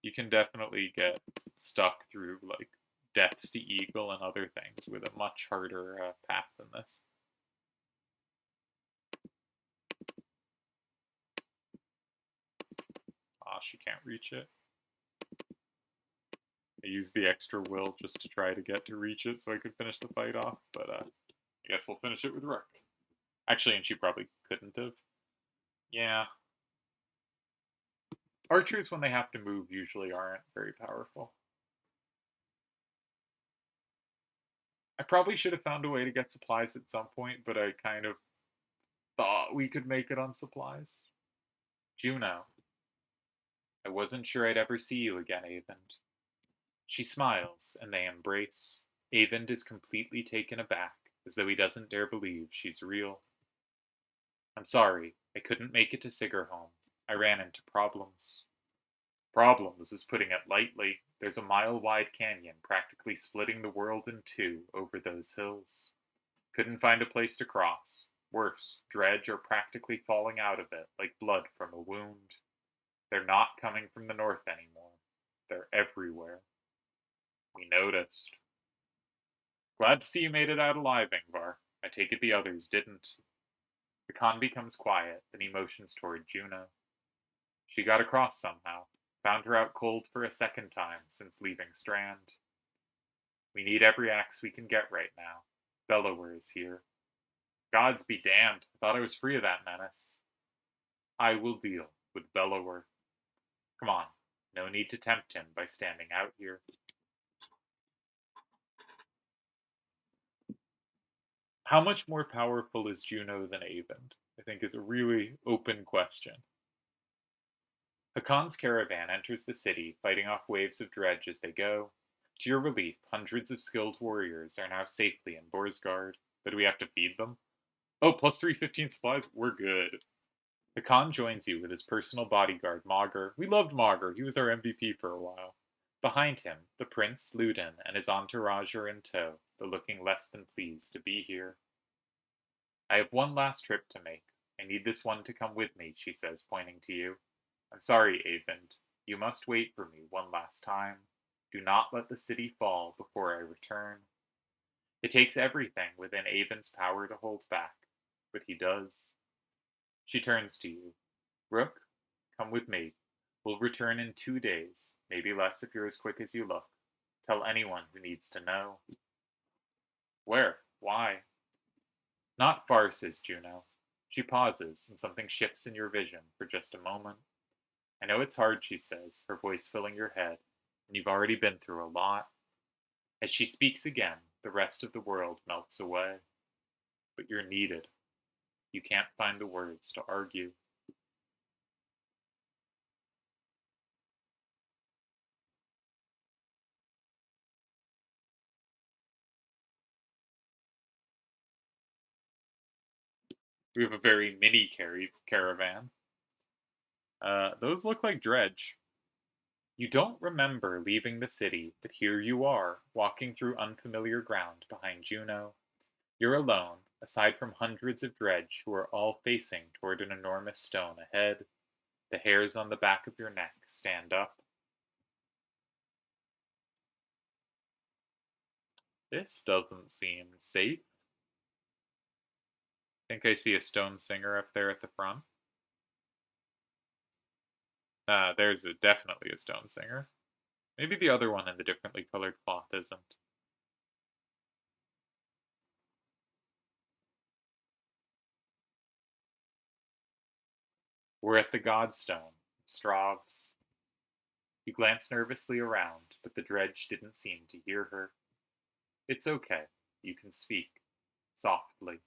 You can definitely get stuck through, like, Deaths to Eagle and other things with a much harder path than this. Ah, she can't reach it. I used the extra will just to try to get to reach it so I could finish the fight off, but I guess we'll finish it with Rook. Actually, and she probably couldn't have. Yeah. Archers, when they have to move, usually aren't very powerful. I probably should have found a way to get supplies at some point, but I kind of thought we could make it on supplies. Juno. I wasn't sure I'd ever see you again, Avend. She smiles, and they embrace. Avend is completely taken aback, as though he doesn't dare believe she's real. I'm sorry, I couldn't make it to Sigerholm. I ran into problems. Problems is putting it lightly. There's a mile-wide canyon practically splitting the world in two over those hills. Couldn't find a place to cross. Worse, dredge are practically falling out of it like blood from a wound. They're not coming from the north anymore. They're everywhere. We noticed. Glad to see you made it out alive, Ingvar. I take it the others didn't. The Khan becomes quiet, then he motions toward Juno. She got across somehow. Found her out cold for a second time since leaving Strand. We need every axe we can get right now. Bellower is here. Gods be damned. I thought I was free of that menace. I will deal with Bellower. Come on. No need to tempt him by standing out here. How much more powerful is Juno than Avend? I think is a really open question. Hakon's caravan enters the city, fighting off waves of dredge as they go. To your relief, hundreds of skilled warriors are now safely in Boersgard. But do we have to feed them? Oh, plus 315 supplies? We're good. Hakon joins you with his personal bodyguard, Mauger. We loved Mauger. He was our MVP for a while. Behind him, the prince, Ludin, and his entourage are in tow, though looking less than pleased to be here. I have one last trip to make. I need this one to come with me, she says, pointing to you. I'm sorry, Avend. You must wait for me one last time. Do not let the city fall before I return. It takes everything within Avend's power to hold back, but he does. She turns to you. Rook, come with me. We'll return in 2 days, maybe less if you're as quick as you look. Tell anyone who needs to know. Where? Why? Not far, says Juno. She pauses, and something shifts in your vision for just a moment. I know it's hard, she says, her voice filling your head, and you've already been through a lot. As she speaks again, the rest of the world melts away. But you're needed. You can't find the words to argue. We have a very mini caravan. Those look like dredge. You don't remember leaving the city, but here you are, walking through unfamiliar ground behind Juno. You're alone, aside from hundreds of dredge who are all facing toward an enormous stone ahead. The hairs on the back of your neck stand up. This doesn't seem safe. Think I see a stone singer up there at the front. There's definitely a stone singer. Maybe the other one in the differently colored cloth isn't. We're at the Godstone, Strav's. You glance nervously around, but the dredge didn't seem to hear her. It's okay. You can speak. Softly.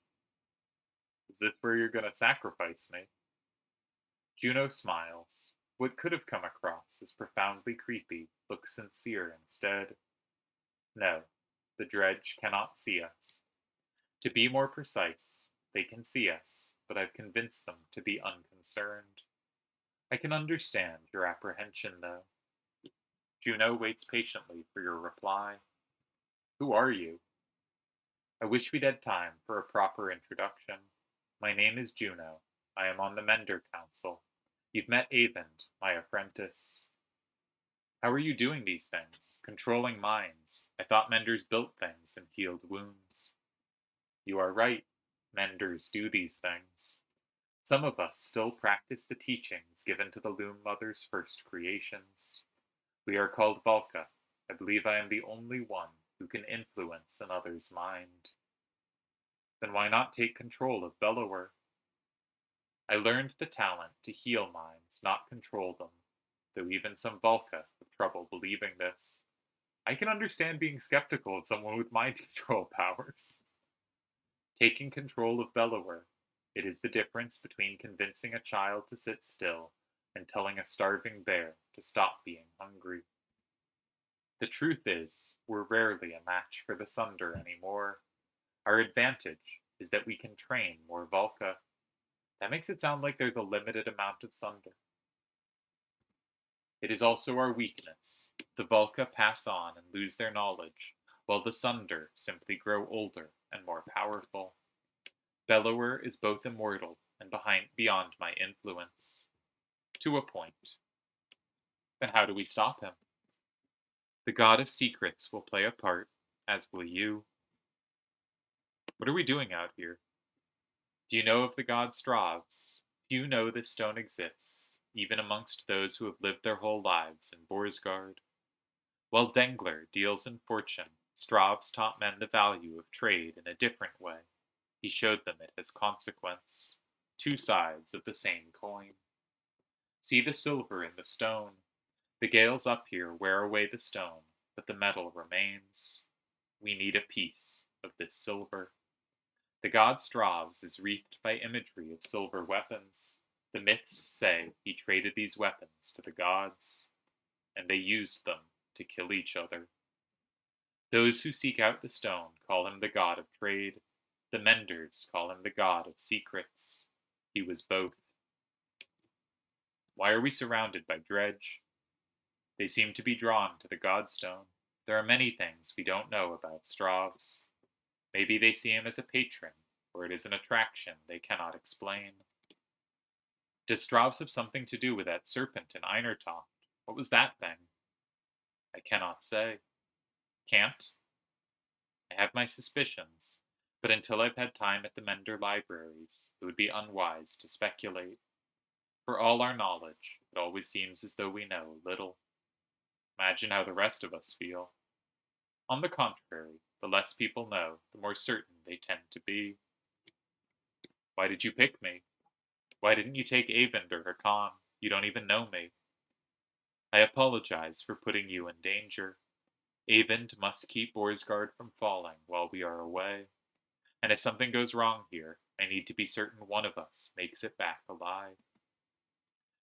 Is this where you're gonna sacrifice me? Juno smiles. What could have come across as profoundly creepy looks sincere instead. No, the dredge cannot see us. To be more precise, they can see us, but I've convinced them to be unconcerned. I can understand your apprehension, though. Juno waits patiently for your reply. Who are you? I wish we'd had time for a proper introduction. My name is Juno. I am on the Mender Council. You've met Avend, my apprentice. How are you doing these things? Controlling minds. I thought Menders built things and healed wounds. You are right. Menders do these things. Some of us still practice the teachings given to the Loom Mother's first creations. We are called Valka. I believe I am the only one who can influence another's mind. Then why not take control of Bellower? I learned the talent to heal minds, not control them, though even some Valka have trouble believing this. I can understand being skeptical of someone with mind control powers. Taking control of Bellower, it is the difference between convincing a child to sit still and telling a starving bear to stop being hungry. The truth is, we're rarely a match for the Sunder anymore. Our advantage is that we can train more Volca. That makes it sound like there's a limited amount of Sunder. It is also our weakness. The Volca pass on and lose their knowledge, while the Sunder simply grow older and more powerful. Bellower is both immortal and beyond my influence. To a point. Then how do we stop him? The God of Secrets will play a part, as will you. What are we doing out here? Do you know of the god Stravs? Few know this stone exists, even amongst those who have lived their whole lives in Boersgard. While Dengler deals in fortune, Stravs taught men the value of trade in a different way. He showed them it as consequence. Two sides of the same coin. See the silver in the stone. The gales up here wear away the stone, but the metal remains. We need a piece of this silver. The god Stravs is wreathed by imagery of silver weapons. The myths say he traded these weapons to the gods, and they used them to kill each other. Those who seek out the stone call him the god of trade. The menders call him the god of secrets. He was both. Why are we surrounded by dredge? They seem to be drawn to the godstone. There are many things we don't know about Stravs. Maybe they see him as a patron, or it is an attraction they cannot explain. Does Stravs have something to do with that serpent in Einertoft? What was that thing? I cannot say. Can't? I have my suspicions, but until I've had time at the Mender libraries, it would be unwise to speculate. For all our knowledge, it always seems as though we know little. Imagine how the rest of us feel. On the contrary, the less people know, the more certain they tend to be. Why did you pick me? Why didn't you take Avend or Hakan? You don't even know me. I apologize for putting you in danger. Avend must keep Boersgard from falling while we are away. And if something goes wrong here, I need to be certain one of us makes it back alive.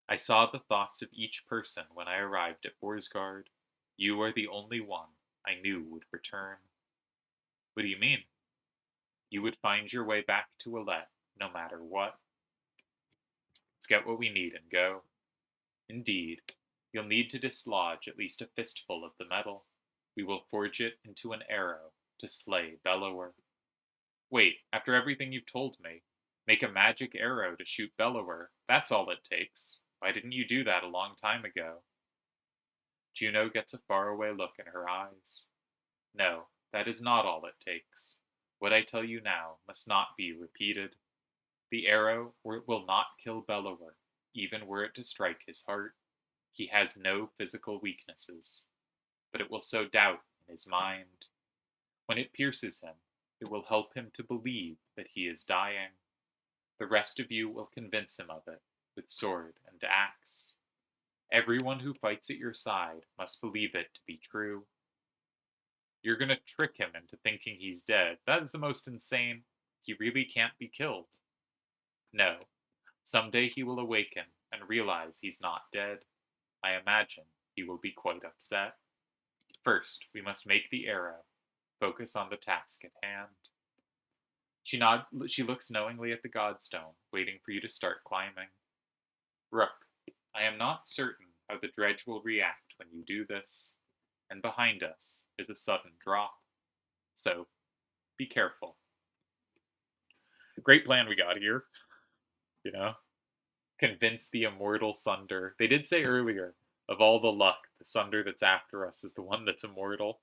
I saw the thoughts of each person when I arrived at Boersgard. You are the only one I knew would return. What do you mean? You would find your way back to Alette, no matter what. Let's get what we need and go. Indeed, you'll need to dislodge at least a fistful of the metal. We will forge it into an arrow to slay Bellower. Wait, after everything you've told me, make a magic arrow to shoot Bellower. That's all it takes. Why didn't you do that a long time ago? Juno gets a faraway look in her eyes. No, that is not all it takes. What I tell you now must not be repeated. The arrow will not kill Bellower, even were it to strike his heart. He has no physical weaknesses, but it will sow doubt in his mind. When it pierces him, it will help him to believe that he is dying. The rest of you will convince him of it with sword and axe. Everyone who fights at your side must believe it to be true. You're going to trick him into thinking he's dead. That is the most insane. He really can't be killed. No, someday he will awaken and realize he's not dead. I imagine he will be quite upset. First, we must make the arrow. Focus on the task at hand. She looks knowingly at the godstone, waiting for you to start climbing. Rook, I am not certain how the dredge will react when you do this, and behind us is a sudden drop. So, be careful. Great plan we got here. You know? Convince the immortal Sunder. They did say earlier, of all the luck, the Sunder that's after us is the one that's immortal.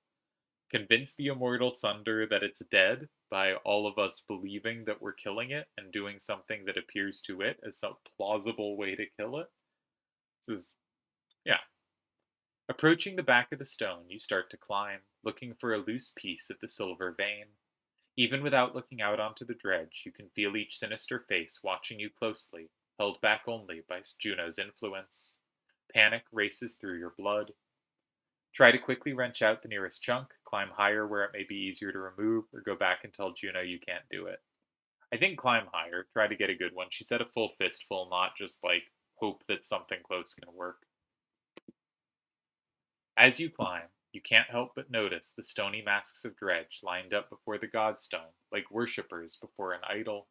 Convince the immortal Sunder that it's dead by all of us believing that we're killing it and doing something that appears to it as some plausible way to kill it. This is, yeah. Approaching the back of the stone, you start to climb, looking for a loose piece of the silver vein. Even without looking out onto the dredge, you can feel each sinister face watching you closely, held back only by Juno's influence. Panic races through your blood. Try to quickly wrench out the nearest chunk, climb higher where it may be easier to remove, or go back and tell Juno you can't do it. I think climb higher, try to get a good one. She said a full fistful, not just hope that something close can work. As you climb, You can't help but notice the stony masks of dredge lined up before the godstone, like worshippers before an idol.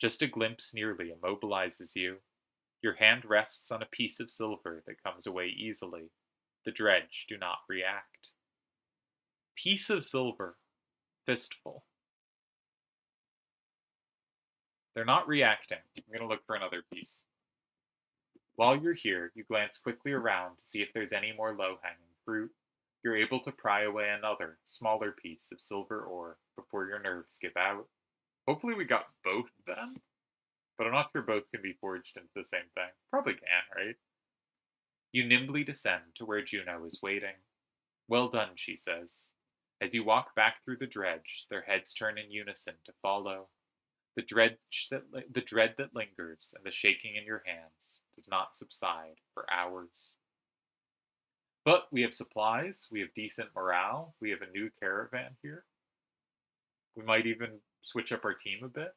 Just a glimpse nearly immobilizes you. Your hand rests on a piece of silver that comes away easily. The dredge do not react. Piece of silver, fistful. They're not reacting. I'm going to look for another piece. While you're here, you glance quickly around to see if there's any more low-hanging fruit. You're able to pry away another, smaller piece of silver ore before your nerves give out. Hopefully we got both then, but I'm not sure both can be forged into the same thing. Probably can, right? You nimbly descend to where Juno is waiting. Well done, she says. As you walk back through the dredge, their heads turn in unison to follow. The dread that lingers and the shaking in your hands does not subside for hours. But we have supplies, we have decent morale, we have a new caravan here. We might even switch up our team a bit.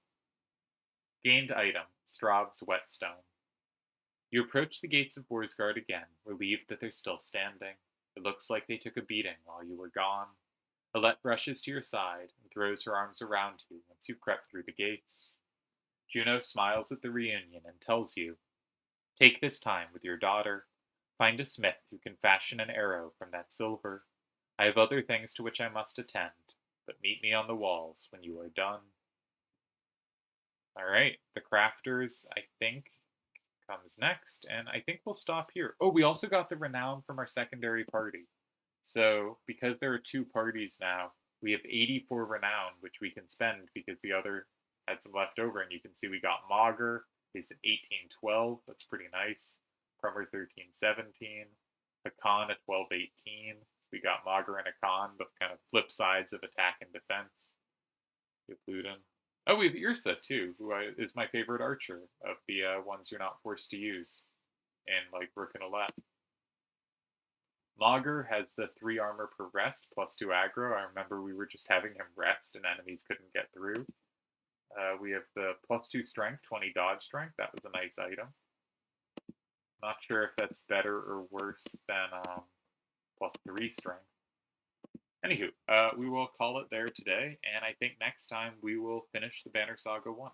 Gained item, Strav's whetstone. You approach the gates of Boersgard again, relieved that they're still standing. It looks like they took a beating while you were gone. Alette rushes to your side and throws her arms around you once you've crept through the gates. Juno smiles at the reunion and tells you, take this time with your daughter. Find a smith who can fashion an arrow from that silver. I have other things to which I must attend, but meet me on the walls when you are done. Alright, the crafters, I think, comes next, and I think we'll stop here. Oh, we also got the renown from our secondary party. So, because there are two parties now, we have 84 renown, which we can spend because the other had some left over, and you can see we got Mauger, he's at 1812, that's pretty nice. Prummer 1317, Hakan at 1218. So we got Mauger and Hakan, both kind of flip sides of attack and defense. We have Luden. Oh, we have Irsa too, who is my favorite archer of the ones you're not forced to use in like Rook and Alette. Mauger has the 3 armor per rest plus 2 aggro. I remember we were just having him rest and enemies couldn't get through. We have the plus 2 strength, 20 dodge strength. That was a nice item. Not sure if that's better or worse than plus 3 strength. Anywho, we will call it there today, and I think next time we will finish the Banner Saga 1.